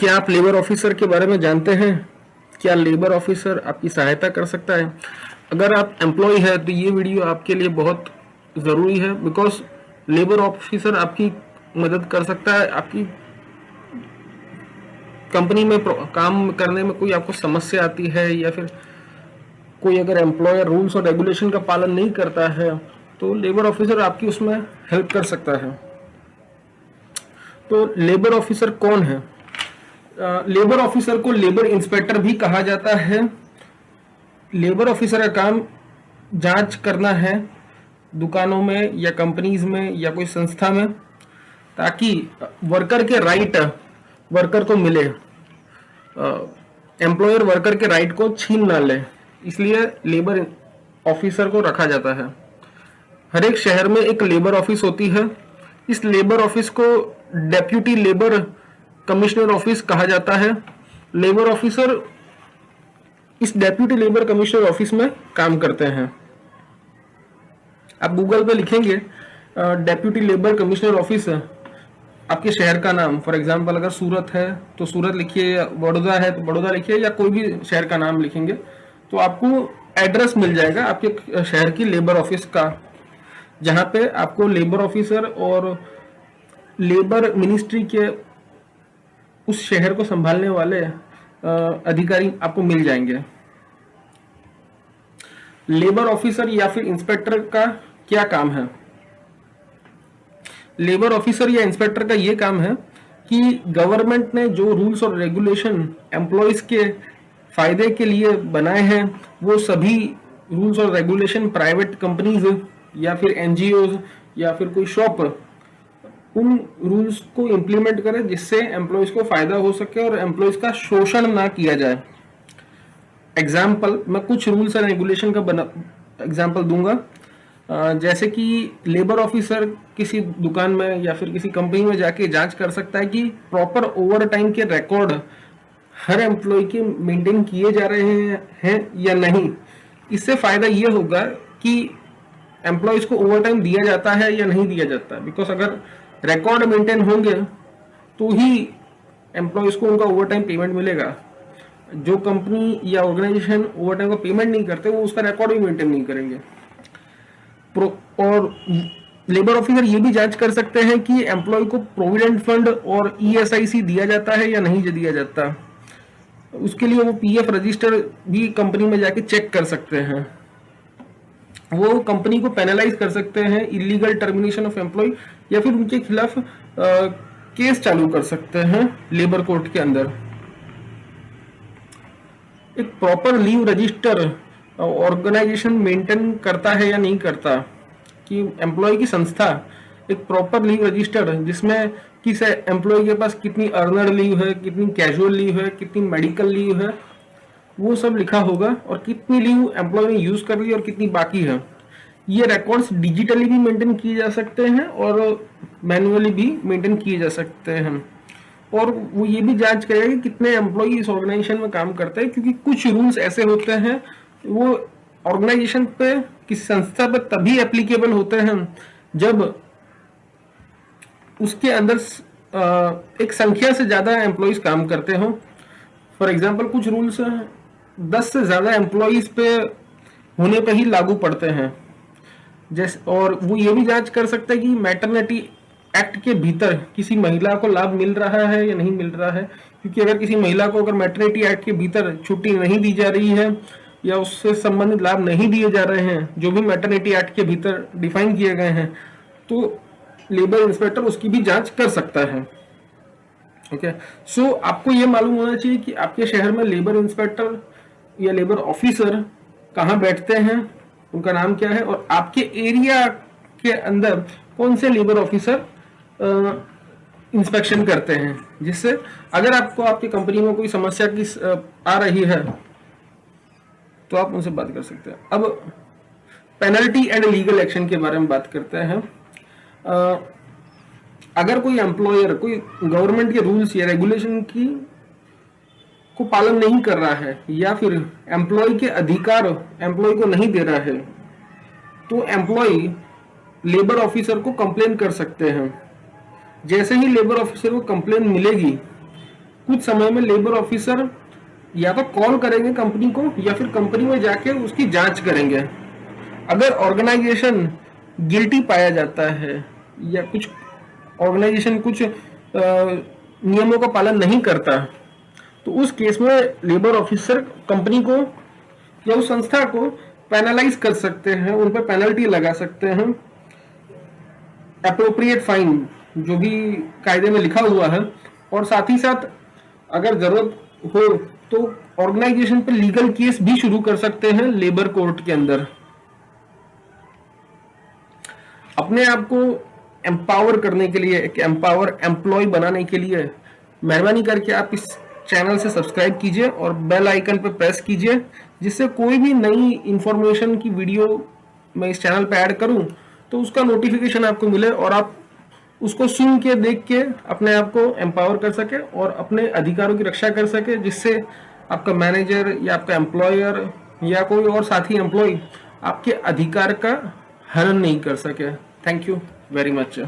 क्या आप labour officer के बारे में जानते हैं? क्या लेबर ऑफिसर आपकी सहायता कर सकता है? अगर आप एम्प्लॉय है तो ये वीडियो आपके लिए बहुत ज़रूरी है, बिकॉज लेबर ऑफिसर आपकी मदद कर सकता है। आपकी कंपनी में काम करने में कोई आपको समस्या आती है, या फिर कोई अगर एम्प्लॉयर रूल्स और रेगुलेशन का पालन नहीं करता है, तो लेबर ऑफिसर आपकी उसमें हेल्प कर सकता है। तो लेबर ऑफिसर कौन है? लेबर ऑफिसर को लेबर इंस्पेक्टर भी कहा जाता है। लेबर ऑफिसर का काम जांच करना है दुकानों में या कंपनीज में या कोई संस्था में, ताकि वर्कर के राइट वर्कर को मिले, एम्प्लॉयर वर्कर के राइट को छीन ना ले। इसलिए लेबर ऑफिसर को रखा जाता है। हर एक शहर में एक लेबर ऑफिस होती है। इस लेबर ऑफिस को डेप्यूटी लेबर कमिश्नर ऑफिस कहा जाता है। लेबर ऑफिसर इस डेप्यूटी लेबर कमिश्नर ऑफिस में काम करते हैं। आप गूगल पे लिखेंगे डेप्यूटी लेबर कमिश्नर ऑफिस, आपके शहर का नाम, फॉर एग्जांपल अगर सूरत है तो सूरत लिखिए, या बड़ौदा है तो बड़ौदा लिखिए, या कोई भी शहर का नाम लिखेंगे तो आपको एड्रेस मिल जाएगा आपके शहर की लेबर ऑफिस का, जहां पे आपको लेबर ऑफिसर और लेबर मिनिस्ट्री के उस शहर को संभालने वाले अधिकारी आपको मिल जाएंगे। लेबर ऑफिसर या फिर इंस्पेक्टर का क्या काम है? लेबर ऑफिसर या इंस्पेक्टर का ये काम है कि गवर्नमेंट ने जो रूल्स और रेगुलेशन एम्प्लॉयज के फायदे के लिए बनाए हैं, वो सभी रूल्स और रेगुलेशन प्राइवेट कंपनीज या फिर एनजीओज या फिर कोई शॉप उन रूल्स को इम्प्लीमेंट करे, जिससे एम्प्लॉयज को फायदा हो सके और एम्प्लॉयज का शोषण ना किया जाए। एग्जाम्पल, मैं कुछ रूल्स एंड रेगुलेशन का एग्जाम्पल दूंगा। जैसे कि लेबर ऑफिसर किसी दुकान में या फिर किसी कंपनी में जाके जांच कर सकता है कि प्रॉपर ओवर टाइम के रिकॉर्ड हर एम्प्लॉय के मेंटेन किए जा रहे हैं या नहीं। इससे फायदा ये होगा कि एम्प्लॉयज को ओवर टाइम दिया जाता है या नहीं दिया जाता, बिकॉज अगर रिकॉर्ड मेंटेन होंगे तो ही एम्प्लॉयज को उनका ओवर टाइम पेमेंट मिलेगा। जो कंपनी या ऑर्गेनाइजेशन ओवर टाइम का पेमेंट नहीं करते, वो उसका रिकॉर्ड भी मेंटेन नहीं करेंगे। और लेबर ऑफिसर ये भी जांच कर सकते हैं कि एम्प्लॉय को प्रोविडेंट फंड और ईएसआईसी दिया जाता है या नहीं दिया जाता। उसके लिए वो पीएफ रजिस्टर भी कंपनी में जाके चेक कर सकते हैं। वो कंपनी को पेनलाइज कर सकते हैं इलीगल टर्मिनेशन ऑफ एम्प्लॉय, या फिर उनके खिलाफ केस चालू कर सकते हैं लेबर कोर्ट के अंदर। एक proper leave register organisation maintain करता है या नहीं करता, कि एम्प्लॉय की संस्था एक प्रॉपर लीव रजिस्टर, जिसमें किस एम्प्लॉय के पास कितनी अर्नर लीव है, कितनी कैजुअल लीव है, कितनी मेडिकल लीव है, वो सब लिखा होगा, और कितनी लीव एम्प्लॉय ने यूज कर ली और कितनी बाकी है। ये रिकॉर्ड्स डिजिटली भी मेंटेन किए जा सकते हैं और मैन्युअली भी मेंटेन किए जा सकते हैं। और वो ये भी जांच करेगा कि कितने एम्प्लॉय इस ऑर्गेनाइजेशन में काम करते हैं, क्योंकि कुछ रूल्स ऐसे होते हैं वो ऑर्गेनाइजेशन पे, किसी संस्था पे तभी एप्लीकेबल होते हैं जब उसके अंदर एक संख्या से ज्यादा एम्प्लॉयज काम करते हो। फॉर एग्जांपल, कुछ रूल्स 10 से ज्यादा एम्प्लॉयज पे होने पे ही लागू पड़ते हैं। जैसे, और वो ये भी जांच कर सकते हैं कि मैटरनिटी एक्ट के भीतर किसी महिला को लाभ मिल रहा है या नहीं मिल रहा है, क्योंकि अगर किसी महिला को अगर मैटरनिटी एक्ट के भीतर छुट्टी नहीं दी जा रही है या उससे संबंधित लाभ नहीं दिए जा रहे हैं, जो भी मैटरनिटी एक्ट के भीतर डिफाइन किए गए हैं, तो लेबर इंस्पेक्टर उसकी भी जांच कर सकता है। ओके, सो आपको ये मालूम होना चाहिए कि आपके शहर में लेबर इंस्पेक्टर या लेबर ऑफिसर कहाँ बैठते हैं, उनका नाम क्या है, और आपके एरिया के अंदर कौन से लेबर ऑफिसर इंस्पेक्शन करते हैं, जिससे अगर आपको आपकी कंपनी में कोई समस्या की आ रही है तो आप उनसे बात कर सकते हैं। अब पेनल्टी एंड लीगल एक्शन के बारे में बात करते हैं। अगर कोई एम्प्लॉयर कोई गवर्नमेंट के रूल्स या रेगुलेशन की को पालन नहीं कर रहा है, या फिर एम्प्लॉय के अधिकार एम्प्लॉय को नहीं दे रहा है, तो एम्प्लॉय लेबर ऑफिसर को कंप्लेन कर सकते हैं। जैसे ही लेबर ऑफिसर को कंप्लेन मिलेगी कुछ समय में लेबर ऑफिसर या तो कॉल करेंगे कंपनी को या फिर कंपनी में जाके उसकी जांच करेंगे। अगर ऑर्गेनाइजेशन गिल्टी पाया जाता है या कुछ ऑर्गेनाइजेशन कुछ नियमों का पालन नहीं करता, तो उस केस में लेबर ऑफिसर कंपनी को या उस संस्था को पेनलाइज कर सकते हैं, उन पर पेनल्टी लगा सकते हैं, अप्रोप्रिएट फाइन जो भी कायदे में लिखा हुआ है। और साथ ही साथ अगर जरूरत हो तो ऑर्गेनाइजेशन पर लीगल केस भी शुरू कर सकते हैं लेबर कोर्ट के अंदर। अपने आप को एम्पावर करने के लिए, एक एम्पावर एम्प्लॉय बनाने के लिए मेहरबानी करके आप इस चैनल से सब्सक्राइब कीजिए और बेल आइकन पर प्रेस कीजिए, जिससे कोई भी नई इंफॉर्मेशन की वीडियो मैं इस चैनल पर ऐड करूं तो उसका नोटिफिकेशन आपको मिले और आप उसको सुन के, देख के अपने आप को एम्पावर कर सके और अपने अधिकारों की रक्षा कर सके, जिससे आपका मैनेजर या आपका एम्प्लॉयर या कोई और साथी एम्प्लॉय आपके अधिकार का हनन नहीं कर सके। Thank you very much.